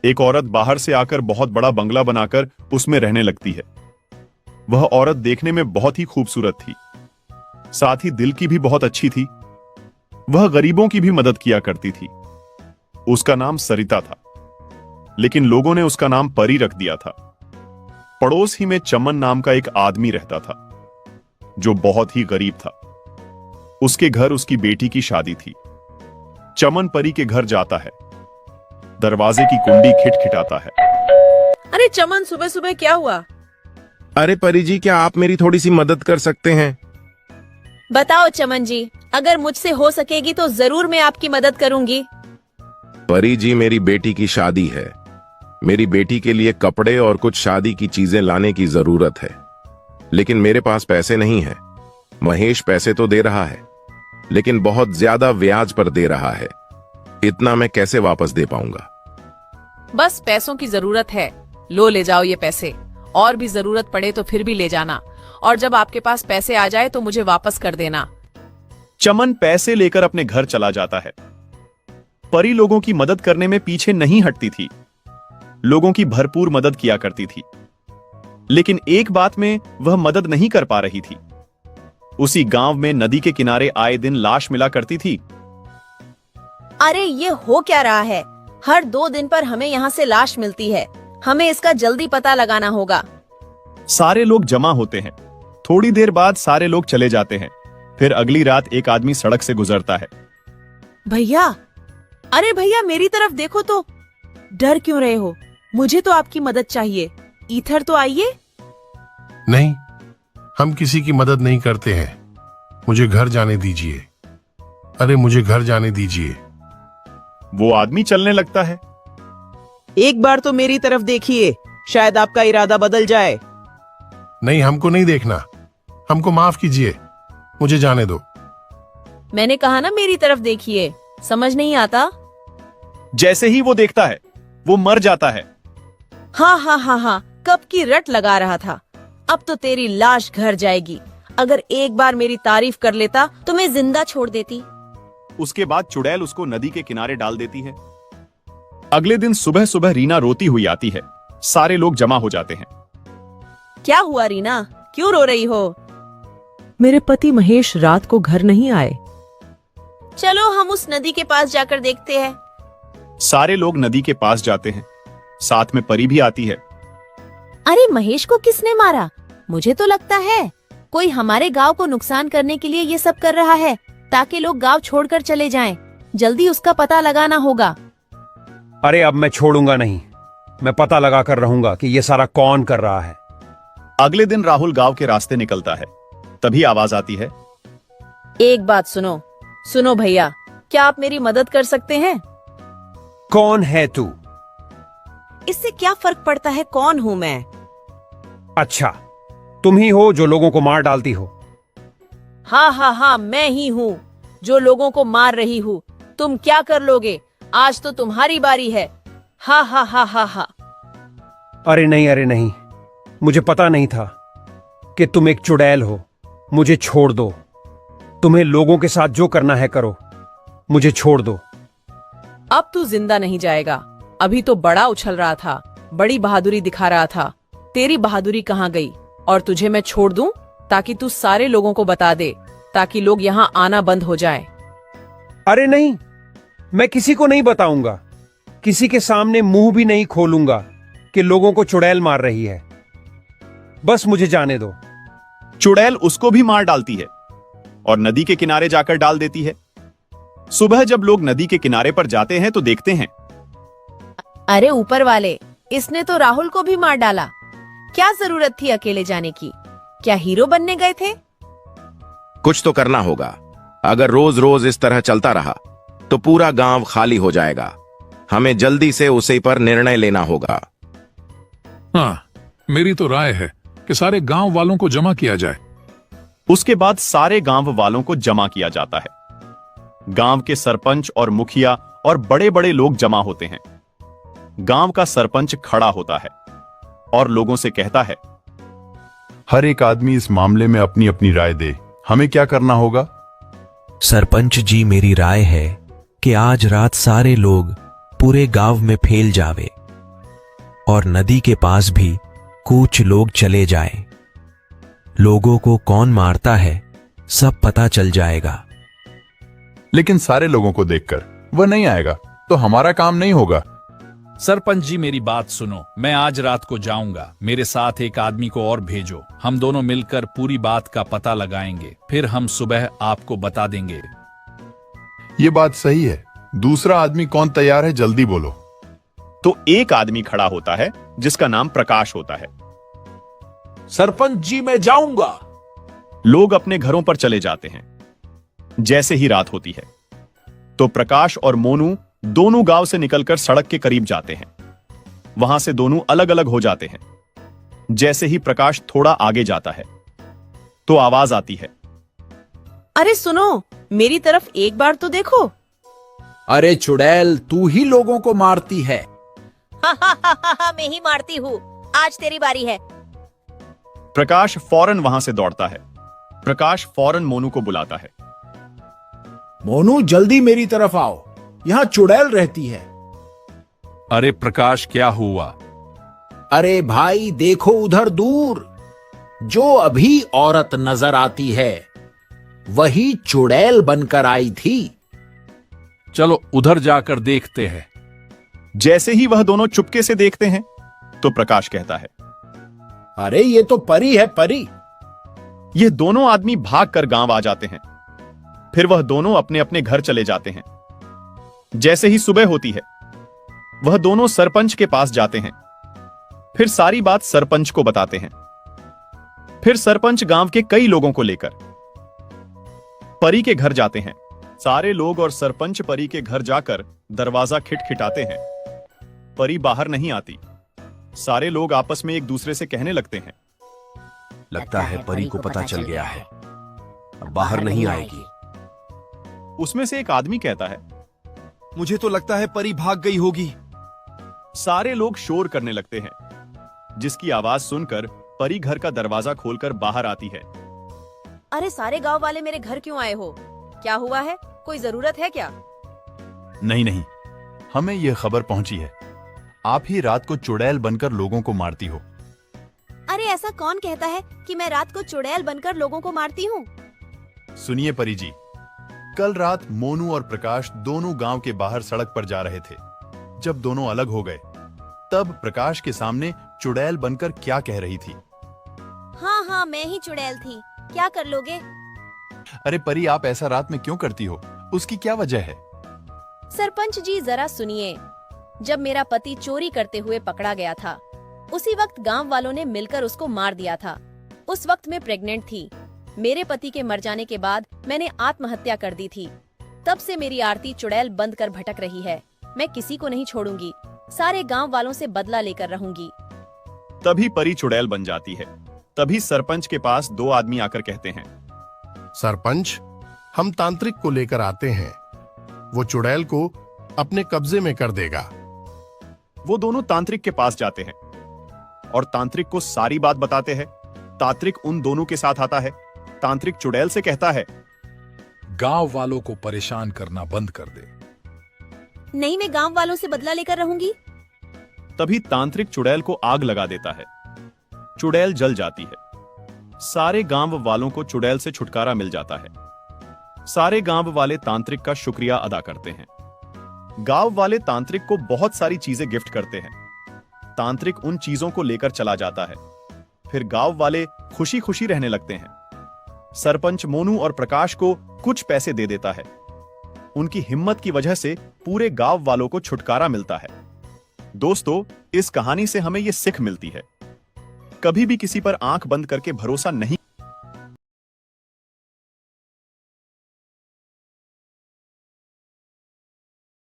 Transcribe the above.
एक औरत बाहर से आकर बहुत बड़ा बंगला बनाकर उसमें रहने लगती है। वह औरत देखने में बहुत ही खूबसूरत थी, साथ ही दिल की भी बहुत अच्छी थी। वह गरीबों की भी मदद किया करती थी। उसका नाम सरिता था, लेकिन लोगों ने उसका नाम परी रख दिया था। पड़ोस ही में चमन नाम का एक आदमी रहता था, जो बहुत ही गरीब था। उसके घर उसकी बेटी की शादी थी। चमन परी के घर जाता है, दरवाजे की कुंडी खिटखिटाता है। अरे चमन, सुबह सुबह क्या हुआ? अरे परी जी, क्या आप मेरी थोड़ी सी मदद कर सकते हैं? बताओ चमन जी, अगर मुझसे हो सकेगी तो जरूर मैं आपकी मदद करूंगी। परी जी, मेरी बेटी की शादी है। मेरी बेटी के लिए कपड़े और कुछ शादी की चीजें लाने की जरूरत है, लेकिन मेरे पास पैसे नहीं है। महेश पैसे तो दे रहा है, लेकिन बहुत ज्यादा ब्याज पर दे रहा है। इतना मैं कैसे वापस दे पाऊंगा? बस पैसों की जरूरत है, लो ले जाओ ये पैसे। और भी जरूरत पड़े तो फिर भी ले जाना, और जब आपके पास पैसे आ जाए तो मुझे वापस कर देना। चमन पैसे लेकर अपने घर चला जाता है। परी लोगों की मदद करने में पीछे नहीं हटती थी, लोगों की भरपूर मदद किया करती थी। लेकिन एक बात में वह मदद नहीं कर पा रही थी। उसी गांव में नदी के किनारे आए दिन लाश मिला करती थी। अरे ये हो क्या रहा है? हर 2 दिन पर हमें यहाँ से लाश मिलती है। हमें इसका जल्दी पता लगाना होगा। सारे लोग जमा होते हैं। थोड़ी देर बाद सारे लोग चले जाते हैं। फिर अगली रात एक आदमी सड़क से गुजरता है। भैया, अरे भैया मेरी तरफ देखो तो। डर क्यों रहे हो? मुझे तो आपकी मदद चाहिए। इधर तो आइए। नहीं, हम किसी की मदद नहीं करते हैं। मुझे घर जाने दीजिए। अरे मुझे घर जाने दीजिए। वो आदमी चलने लगता है। एक बार तो मेरी तरफ देखिए, शायद आपका इरादा बदल जाए। नहीं, हमको नहीं देखना। हमको माफ कीजिए, मुझे जाने दो। मैंने कहा ना मेरी तरफ देखिए, समझ नहीं आता? जैसे ही वो देखता है, वो मर जाता है। हाँ हाँ हाँ हाँ, कब की रट लगा रहा था। अब तो तेरी लाश घर जाएगी। अगर एक बार मेरी तारीफ कर लेता तो मैं जिंदा छोड़ देती। उसके बाद चुड़ैल उसको नदी के किनारे डाल देती है। अगले दिन सुबह सुबह रीना रोती हुई आती है। सारे लोग जमा हो जाते हैं। क्या हुआ रीना, क्यों रो रही हो? मेरे पति महेश रात को घर नहीं आए। चलो हम उस नदी के पास जाकर देखते हैं। सारे लोग नदी के पास जाते हैं। साथ में परी भी आती है। अरे महेश को किसने मारा? मुझे तो लगता है कोई हमारे गांव को नुकसान करने के लिए ये सब कर रहा है, ताकि लोग गांव छोड़कर चले जाएं। जल्दी उसका पता लगाना होगा। अरे अब मैं छोड़ूंगा नहीं। मैं पता लगा कर रहूंगा कि ये सारा कौन कर रहा है। अगले दिन राहुल गांव के रास्ते निकलता है। तभी आवाज आती है। एक बात सुनो। सुनो भैया, क्या आप मेरी मदद कर सकते हैं? कौन है तू? इससे क्या फर्क पड़ता है कौन हूँ मैं? अच्छा, तुम ही हो जो लोगों को मार डालती हो। हाँ हाँ हाँ, मैं ही हूँ जो लोगों को मार रही हूँ। तुम क्या कर लोगे? आज तो तुम्हारी बारी है। हा हा हा हा हा। अरे नहीं, मुझे पता नहीं था कि तुम एक चुड़ैल हो। मुझे छोड़ दो। तुम्हें लोगों के साथ जो करना है करो, मुझे छोड़ दो। अब तू जिंदा नहीं जाएगा। अभी तो बड़ा उछल रहा था, बड़ी बहादुरी दिखा रहा था। तेरी बहादुरी कहाँ गई? और तुझे मैं छोड़ दूं ताकि तू सारे लोगों को बता दे, ताकि लोग यहाँ आना बंद हो जाए। अरे नहीं, मैं किसी को नहीं बताऊंगा। किसी के सामने मुंह भी नहीं खोलूंगा कि लोगों को चुड़ैल मार रही है। बस मुझे जाने दो। चुड़ैल उसको भी मार डालती है और नदी के किनारे जाकर डाल देती है। सुबह जब लोग नदी के किनारे पर जाते हैं तो देखते हैं, अरे ऊपर वाले, इसने तो राहुल को भी मार डाला। क्या जरूरत थी अकेले जाने की? क्या हीरो बनने गए थे? कुछ तो करना होगा। अगर रोज रोज इस तरह चलता रहा तो पूरा गांव खाली हो जाएगा। हमें जल्दी से उसी पर निर्णय लेना होगा। हाँ, मेरी तो राय है कि सारे गांव वालों को जमा किया जाए। उसके बाद सारे गांव वालों को जमा किया जाता है। गांव के सरपंच और मुखिया और बड़े बड़े लोग जमा होते हैं। गांव का सरपंच खड़ा होता है और लोगों से कहता है, हर एक आदमी इस मामले में अपनी अपनी राय दे। हमें क्या करना होगा? सरपंच जी, मेरी राय है कि आज रात सारे लोग पूरे गांव में फैल जावे और नदी के पास भी कुछ लोग चले जाएं। लोगों को कौन मारता है सब पता चल जाएगा। लेकिन सारे लोगों को देखकर वह नहीं आएगा तो हमारा काम नहीं होगा। सरपंच जी मेरी बात सुनो, मैं आज रात को जाऊंगा, मेरे साथ एक आदमी को और भेजो, हम दोनों मिलकर पूरी बात का पता लगाएंगे, फिर हम सुबह आपको बता देंगे। ये बात सही है। दूसरा आदमी कौन तैयार है, जल्दी बोलो। तो एक आदमी खड़ा होता है जिसका नाम प्रकाश होता है। सरपंच जी मैं जाऊंगा। लोग अपने घरों पर चले जाते हैं। जैसे ही रात होती है तो प्रकाश और मोनू दोनों गांव से निकलकर सड़क के करीब जाते हैं। वहां से दोनों अलग अलग हो जाते हैं। जैसे ही प्रकाश थोड़ा आगे जाता है तो आवाज आती है, अरे सुनो, मेरी तरफ एक बार तो देखो। अरे चुड़ैल, तू ही लोगों को मारती है। मैं ही मारती हूँ, आज तेरी बारी है। प्रकाश फौरन वहां से दौड़ता है। प्रकाश फौरन मोनू को बुलाता है। मोनू जल्दी मेरी तरफ आओ, यहाँ चुड़ैल रहती है। अरे प्रकाश, क्या हुआ? अरे भाई देखो उधर दूर, जो अभी औरत नजर आती है वही चुड़ैल बनकर आई थी। चलो उधर जाकर देखते हैं। जैसे ही वह दोनों चुपके से देखते हैं तो प्रकाश कहता है, अरे ये तो परी है, परी। ये दोनों आदमी भागकर गांव आ जाते हैं। फिर वह दोनों अपने अपने घर चले जाते हैं। जैसे ही सुबह होती है वह दोनों सरपंच के पास जाते हैं। फिर सारी बात सरपंच को बताते हैं। फिर सरपंच गांव के कई लोगों को लेकर परी के घर जाते हैं। सारे लोग और सरपंच परी के घर जाकर दरवाजा खिटखिटाते हैं। परी बाहर नहीं आती। सारे लोग आपस में एक दूसरे से कहने लगते हैं, लगता है परी को पता चल गया है, अब बाहर नहीं आएगी। उसमें से एक आदमी कहता है, मुझे तो लगता है परी भाग गई होगी। सारे लोग शोर करने लगते हैं, जिसकी आवाज सुनकर परी घर का दरवाजा खोलकर बाहर आती है। अरे सारे गांव वाले मेरे घर क्यों आए हो? क्या हुआ है? कोई जरूरत है क्या? नहीं नहीं, हमें यह खबर पहुंची है, आप ही रात को चुड़ैल बनकर लोगों को मारती हो। अरे ऐसा कौन कहता है कि मैं रात को चुड़ैल बनकर लोगों को मारती हूँ? सुनिए परी जी, कल रात मोनू और प्रकाश दोनों गांव के बाहर सड़क पर जा रहे थे। जब दोनों अलग हो गए तब प्रकाश के सामने चुड़ैल बनकर क्या कह रही थी। हाँ हाँ, मैं ही चुड़ैल थी, क्या कर लोगे? अरे परी, आप ऐसा रात में क्यों करती हो, उसकी क्या वजह है? सरपंच जी जरा सुनिए, जब मेरा पति चोरी करते हुए पकड़ा गया था उसी वक्त गांव वालों ने मिलकर उसको मार दिया था। उस वक्त मैं प्रेग्नेंट थी। मेरे पति के मर जाने के बाद मैंने आत्महत्या कर दी थी। तब से मेरी आरती चुड़ैल बंद कर भटक रही है। मैं किसी को नहीं छोड़ूंगी, सारे गांव वालों से बदला लेकर रहूंगी। तभी परी चुड़ैल बन जाती है। तभी सरपंच के पास दो आदमी आकर कहते हैं, सरपंच, हम तांत्रिक को लेकर आते हैं, वो चुड़ैल को अपने कब्जे में कर देगा। वो दोनों तांत्रिक के पास जाते हैं और तांत्रिक को सारी बात बताते हैं। तांत्रिक उन दोनों के साथ आता है। तांत्रिक चुड़ैल से कहता है, गांव वालों को परेशान करना बंद कर दे। नहीं, मैं गांव वालों से बदला लेकर रहूंगी। तभी तांत्रिक चुड़ैल को आग लगा देता है। चुड़ैल जल जाती है। सारे गांव वालों को चुड़ैल से छुटकारा मिल जाता है। सारे गांव वाले तांत्रिक का शुक्रिया अदा करते हैं। गांव वाले तांत्रिक को बहुत सारी चीजें गिफ्ट करते हैं। तांत्रिक उन चीजों को लेकर चला जाता है। फिर गांव वाले खुशी खुशी रहने लगते हैं। सरपंच मोनू और प्रकाश को कुछ पैसे दे देता है। उनकी हिम्मत की वजह से पूरे गांव वालों को छुटकारा मिलता है। दोस्तों, इस कहानी से हमें यह सीख मिलती है, कभी भी किसी पर आंख बंद करके भरोसा नहीं